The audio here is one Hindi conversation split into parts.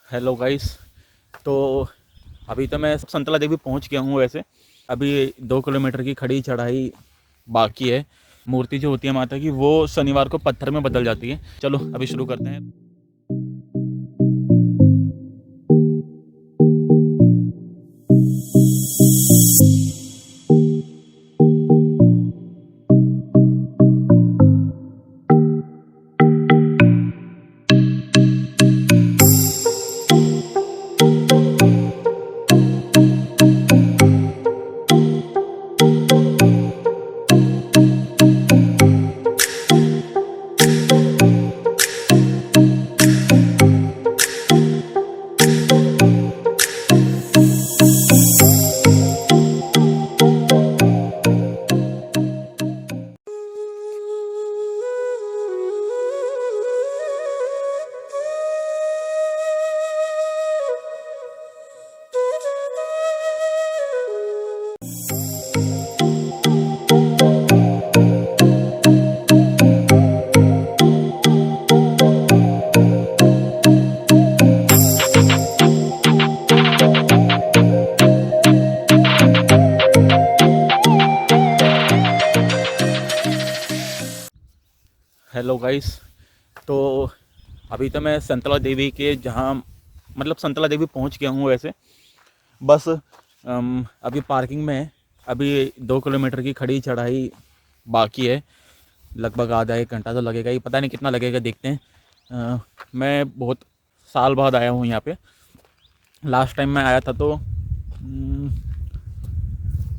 Hello guys. तो अभी तो मैं संतला देवी पहुंच गया हूं। वैसे अभी 2 किलोमीटर की खड़ी चढ़ाई बाकी है। मूर्ति जो होती है माता की वो शनिवार को पत्थर में बदल जाती है। चलो अभी शुरू करते हैं। Hello guys. तो अभी तो मैं संतला देवी के जहाँ संतला देवी पहुँच गया हूँ। वैसे बस अभी पार्किंग में है। अभी 2 किलोमीटर की खड़ी चढ़ाई बाकी है। लगभग आधा 1 घंटा तो लगेगा ही, पता नहीं कितना लगेगा, देखते हैं। मैं बहुत साल बाद आया हूँ यहाँ पे। लास्ट टाइम मैं आया था तो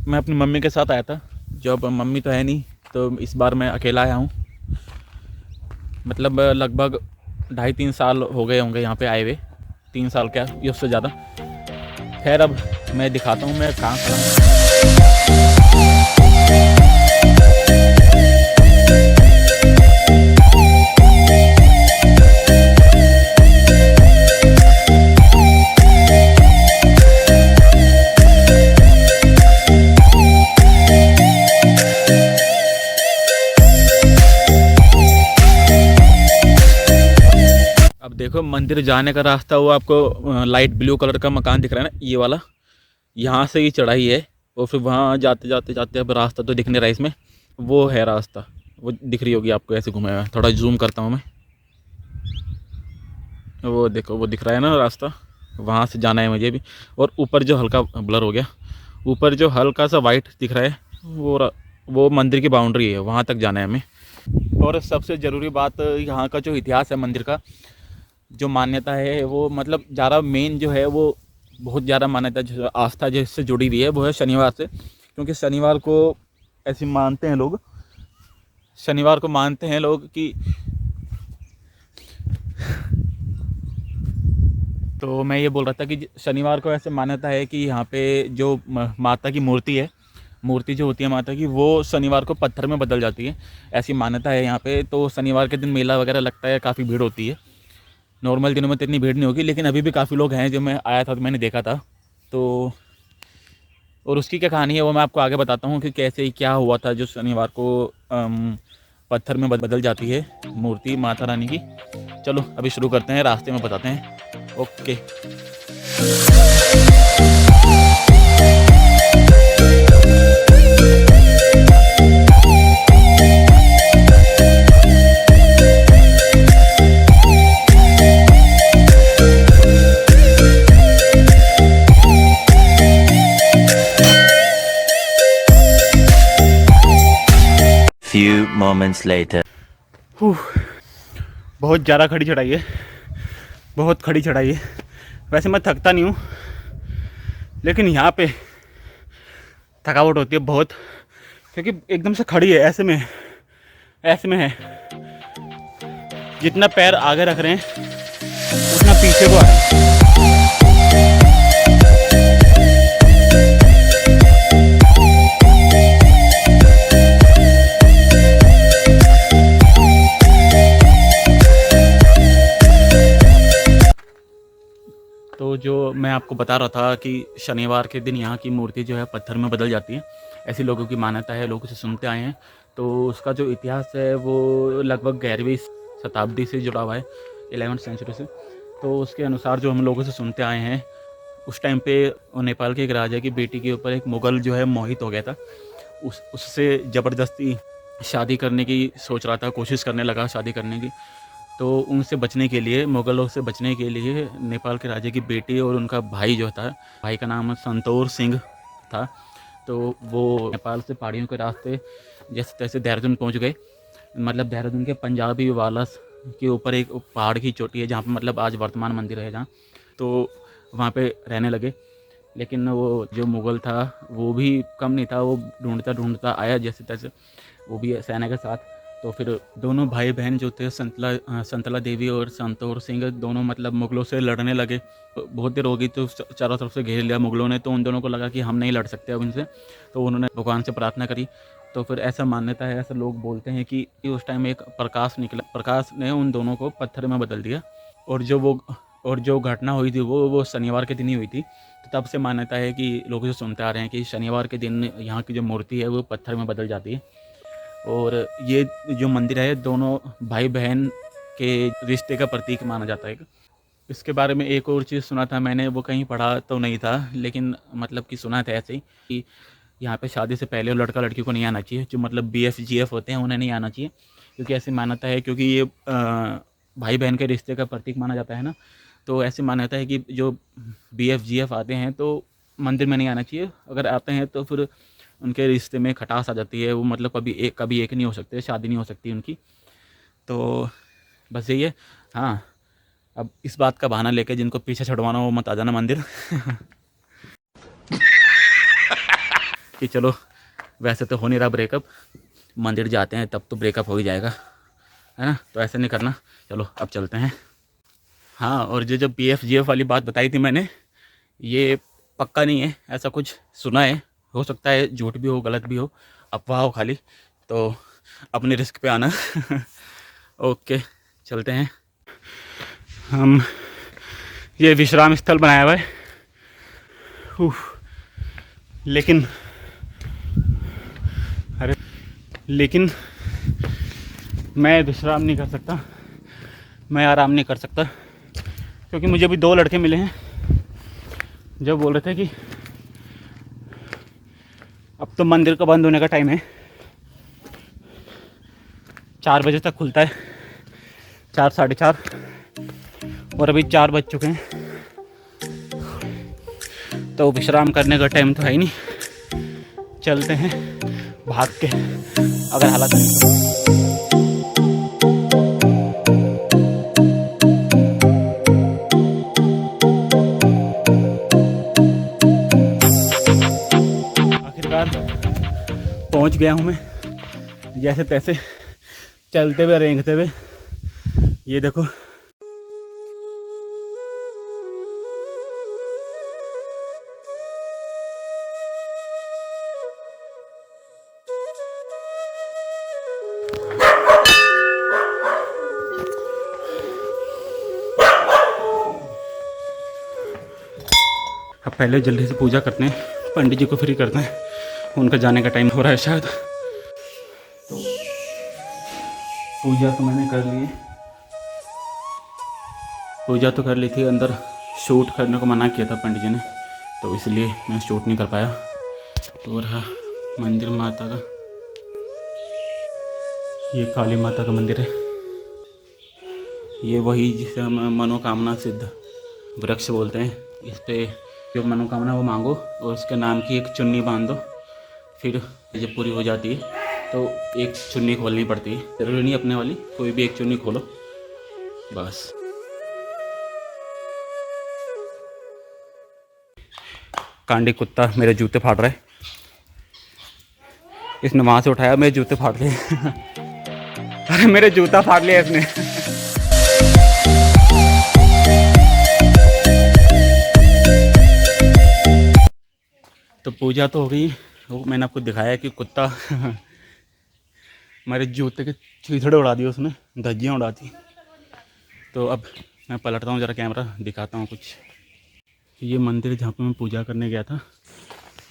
मैं अपनी मम्मी के साथ आया था। जब मम्मी तो है नहीं तो इस बार मैं अकेला आया हूँ। लगभग 2.5-3 साल हो गए होंगे यहाँ पे आए हुए। 3 साल क्या, ये उससे ज़्यादा। खैर अब मैं दिखाता हूँ मैं कहाँ खड़ा हूँ। अब देखो मंदिर जाने का रास्ता, वो आपको लाइट ब्लू कलर का मकान दिख रहा है ना, ये वाला। यहाँ से ही चढ़ाई है और फिर वहाँ जाते जाते जाते अब रास्ता तो दिख नहीं रहा इसमें। वो है रास्ता, वो दिख रही होगी आपको ऐसे घुमाया हुआ। थोड़ा जूम करता हूँ मैं। वो देखो वो दिख रहा है ना रास्ता, वहाँ से जाना है मुझे भी। और ऊपर जो हल्का ब्लर हो गया, ऊपर जो हल्का सा वाइट दिख रहा है वो मंदिर की बाउंड्री है, वहाँ तक जाना है हमें। और सबसे ज़रूरी बात, यहाँ का जो इतिहास है मंदिर का, जो मान्यता है वो ज़्यादा मेन जो है वो बहुत ज़्यादा मान्यता जो आस्था जिससे जुड़ी हुई है वो है शनिवार से। क्योंकि शनिवार को ऐसे मानते हैं लोग, शनिवार को मानते हैं लोग कि, तो मैं ये बोल रहा था कि शनिवार को ऐसे मान्यता है कि यहाँ पे जो माता की मूर्ति है, मूर्ति जो होती है माता की वो शनिवार को पत्थर में बदल जाती है। ऐसी मान्यता है यहाँ पे। तो शनिवार के दिन मेला वगैरह लगता है, काफ़ी भीड़ होती है। नॉर्मल दिनों में तो इतनी भीड़ नहीं होगी, लेकिन अभी भी काफ़ी लोग हैं। जो मैं आया था तो मैंने देखा था। तो और उसकी क्या कहानी है वो मैं आपको आगे बताता हूँ कि कैसे क्या हुआ था जो शनिवार को पत्थर में बदल जाती है मूर्ति माता रानी की। चलो अभी शुरू करते हैं, रास्ते में बताते हैं। ओके। Few moments later. बहुत ज़्यादा खड़ी चढ़ाई है, बहुत खड़ी चढ़ाई है। वैसे मैं थकता नहीं हूँ, लेकिन यहाँ पे थकावट होती है बहुत, क्योंकि एकदम से खड़ी है। ऐसे में है। जितना पैर आगे रख रहे हैं उतना पीछे को आ रहा है। तो जो मैं आपको बता रहा था कि शनिवार के दिन यहाँ की मूर्ति जो है पत्थर में बदल जाती है, ऐसी लोगों की मान्यता है, लोग उसे सुनते आए हैं। तो उसका जो इतिहास है वो लगभग 11वीं शताब्दी से जुड़ा हुआ है, 11th सेंचुरी से। तो उसके अनुसार जो हम लोगों से सुनते आए हैं, उस टाइम पे नेपाल के एक राजा की बेटी के ऊपर एक मुग़ल जो है मोहित हो गया था। उससे ज़बरदस्ती शादी करने की सोच रहा था, कोशिश करने लगा शादी करने की। तो उनसे बचने के लिए, मुग़लों से बचने के लिए नेपाल के राजा की बेटी और उनका भाई जो था, भाई का नाम संतोर सिंह था। तो वो नेपाल से पहाड़ियों के रास्ते जैसे तैसे देहरादून पहुंच गए। मतलब देहरादून के पंजाबी वालस के ऊपर एक पहाड़ की चोटी है जहाँ पे मतलब आज वर्तमान मंदिर है जहाँ, तो वहाँ पे रहने लगे। लेकिन वो जो मुग़ल था वो भी कम नहीं था, वो ढूंढता ढूंढता आया जैसे तैसे, वो भी सेना के साथ। तो फिर दोनों भाई बहन जो थे, संतला देवी और संतोर सिंह, दोनों मतलब मुग़लों से लड़ने लगे। बहुत देर हो गई तो चारों तरफ से घेर लिया मुग़लों ने। तो उन दोनों को लगा कि हम नहीं लड़ सकते अब इनसे, तो उन्होंने भगवान से प्रार्थना करी। तो फिर ऐसा मान्यता है, ऐसा लोग बोलते हैं कि उस टाइम एक प्रकाश निकला, प्रकाश ने उन दोनों को पत्थर में बदल दिया। और जो घटना हुई थी वो शनिवार के दिन ही हुई थी। तो तब से मान्यता है कि लोग जो सुनते आ रहे हैं कि शनिवार के दिन यहाँ की जो मूर्ति है वो पत्थर में बदल जाती है। और ये जो मंदिर है दोनों भाई बहन के रिश्ते का प्रतीक माना जाता है। इसके बारे में एक और चीज़ सुना था मैंने, वो कहीं पढ़ा तो नहीं था, लेकिन मतलब कि सुना था ऐसे ही कि यहाँ पे शादी से पहले लड़का लड़की को नहीं आना चाहिए। जो मतलब BF GF होते हैं उन्हें नहीं आना चाहिए, क्योंकि ऐसी मान्यता है, क्योंकि ये भाई बहन के रिश्ते का प्रतीक माना जाता है ना। तो ऐसी मान्यता है कि जो BF GF आते हैं तो मंदिर में नहीं आना चाहिए। अगर आते हैं तो फिर उनके रिश्ते में खटास आ जाती है। वो मतलब कभी एक नहीं हो सकते, शादी नहीं हो सकती उनकी। तो बस यही है। हाँ, अब इस बात का बहाना लेके जिनको पीछे छुड़वाना हो मत आ जाना मंदिर। कि चलो वैसे तो हो नहीं रहा ब्रेकअप, मंदिर जाते हैं तब तो ब्रेकअप हो ही जाएगा, है ना। तो ऐसे नहीं करना, चलो अब चलते हैं। हाँ, और जो BF GF वाली बात बताई थी मैंने, ये पक्का नहीं है, ऐसा कुछ सुना है। हो सकता है झूठ भी हो, गलत भी हो, अफवाह हो खाली। तो अपने रिस्क पे आना। ओके, चलते हैं हम। ये विश्राम स्थल बनाया हुआ है, लेकिन लेकिन मैं विश्राम नहीं कर सकता, मैं आराम नहीं कर सकता, क्योंकि मुझे अभी 2 लड़के मिले हैं जो बोल रहे थे कि अब तो मंदिर का बंद होने का टाइम है, 4 बजे तक खुलता है, 4 साढ़े 4, और अभी 4 बज चुके हैं। तो विश्राम करने का टाइम तो है ही नहीं, चलते हैं भाग के, अगर हालत नहीं तो। आखिरकार पहुंच गया हूं मैं, जैसे तैसे चलते हुए रेंगते हुए। ये देखो, अब पहले जल्दी से पूजा करते हैं, पंडित जी को फ्री करते हैं, उनका जाने का टाइम हो रहा है शायद। पूजा तो मैंने कर ली, पूजा तो कर ली थी। अंदर शूट करने को मना किया था पंडित जी ने, तो इसलिए मैं शूट नहीं कर पाया। तो रहा मंदिर माता का, ये काली माता का मंदिर है। ये वही जिसे हम मनोकामना सिद्ध वृक्ष बोलते हैं। इस पे जो मनोकामना वो मांगो और उसके नाम की एक चुन्नी बांध दो, फिर जब पूरी हो जाती है तो एक चुन्नी खोलनी पड़ती है। जरूरी नहीं अपने वाली, कोई भी एक चुन्नी खोलो बस। कांडी कुत्ता मेरे जूते फाड़ रहा है, इसने वहाँ से उठाया, मेरे जूते फाड़ लिए। अरे मेरे जूता फाड़ लिया इसने। तो पूजा तो हो गई, वो मैंने आपको दिखाया कि कुत्ता मेरे जूते के छीछड़े उड़ा दिए उसने, धज्जियाँ उड़ा दी। तो अब मैं पलटता हूँ, ज़रा कैमरा दिखाता हूँ कुछ। ये मंदिर जहाँ पे मैं पूजा करने गया था,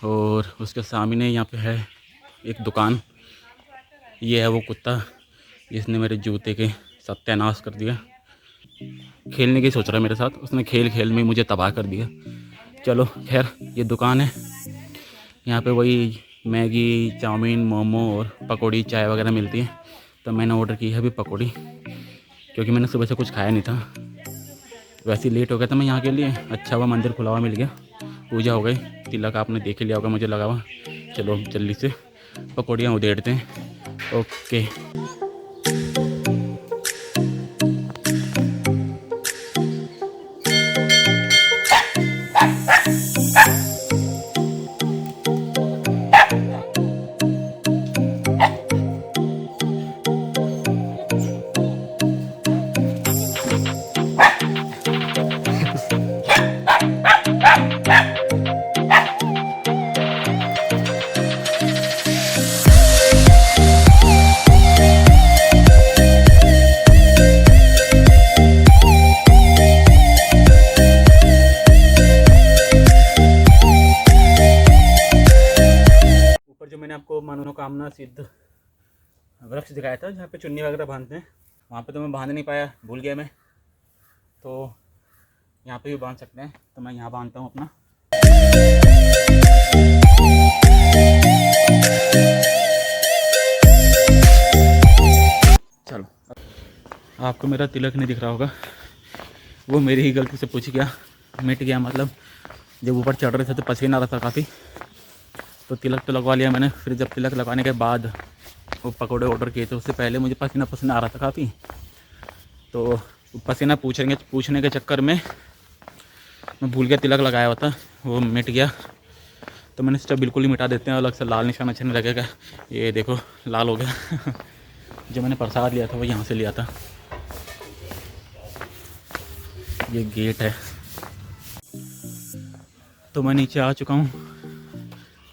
और उसके सामने यहाँ पे है एक दुकान। ये है वो कुत्ता जिसने मेरे जूते के सत्यानाश कर दिया। खेलने की सोच रहा है मेरे साथ, उसने खेल खेल में मुझे तबाह कर दिया। चलो खैर, ये दुकान है, यहाँ पे वही मैगी, चाउमीन, मोमो और पकौड़ी, चाय वगैरह मिलती है। तो मैंने ऑर्डर की है अभी पकौड़ी, क्योंकि मैंने सुबह से कुछ खाया नहीं था। वैसे ही लेट हो गया था मैं यहाँ के लिए। अच्छा हुआ मंदिर खुला हुआ मिल गया, पूजा हो गई। तिलक आपने देख ही लिया होगा मुझे लगा हुआ। चलो अब जल्दी से पकौड़ियाँ उधेड़ते हैं। ओके। ऊपर जो मैंने आपको मनोकामना सिद्ध वृक्ष दिखाया था, जहाँ पे चुन्नी वगैरह बांधते हैं, वहाँ पे तो मैं बांध नहीं पाया, भूल गया मैं। तो यहाँ पे भी बांध सकते हैं, तो मैं यहाँ बांधता हूँ अपना। चलो, आपको मेरा तिलक नहीं दिख रहा होगा, वो मेरी ही गलती से पूछ गया, मिट गया। मतलब जब ऊपर चढ़ रहे थे तो पसीना आ रहा था काफ़ी, तो तिलक तो लगवा लिया मैंने। फिर जब तिलक लगवाने के बाद वो पकौड़े ऑर्डर किए थे, उससे पहले मुझे पसीना आ रहा था काफ़ी। तो पसीना पूछने के चक्कर में मैं भूल गया तिलक लगाया हुआ था, वो मिट गया। तो मैंने सोचा बिल्कुल ही मिटा देते हैं, अलग से लाल निशान अच्छा नहीं लगेगा। ये देखो लाल हो गया। जो मैंने प्रसाद लिया था वो यहाँ से लिया था। ये गेट है, तो मैं नीचे आ चुका हूँ।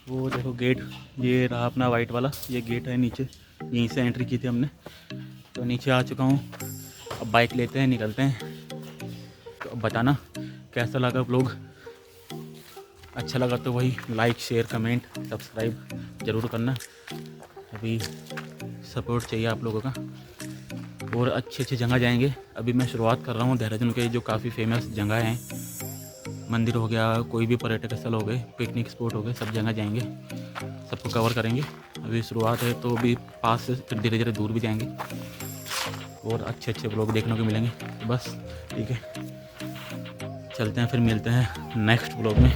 वो देखो गेट, ये रहा अपना वाइट वाला, ये गेट है नीचे, यहीं से एंट्री की थी हमने। तो नीचे आ चुका हूँ, अब बाइक लेते हैं, निकलते हैं। तो अब बताना कैसा लगा व्लॉग। अच्छा लगा तो वही लाइक, शेयर, कमेंट, सब्सक्राइब ज़रूर करना। अभी सपोर्ट चाहिए आप लोगों का। और अच्छी जगह जाएंगे। अभी मैं शुरुआत कर रहा हूँ देहरादून के जो काफ़ी फेमस जगह हैं, मंदिर हो गया, कोई भी पर्यटक स्थल हो गए, पिकनिक स्पॉट हो गए, सब जगह जाएंगे, सबको कवर करेंगे। अभी शुरुआत है, तो अभी पास से फिर धीरे धीरे दूर भी जाएंगे और अच्छे ब्लॉग देखने को मिलेंगे। तो बस ठीक है, चलते हैं, फिर मिलते हैं नेक्स्ट ब्लॉग में।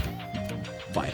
बाय।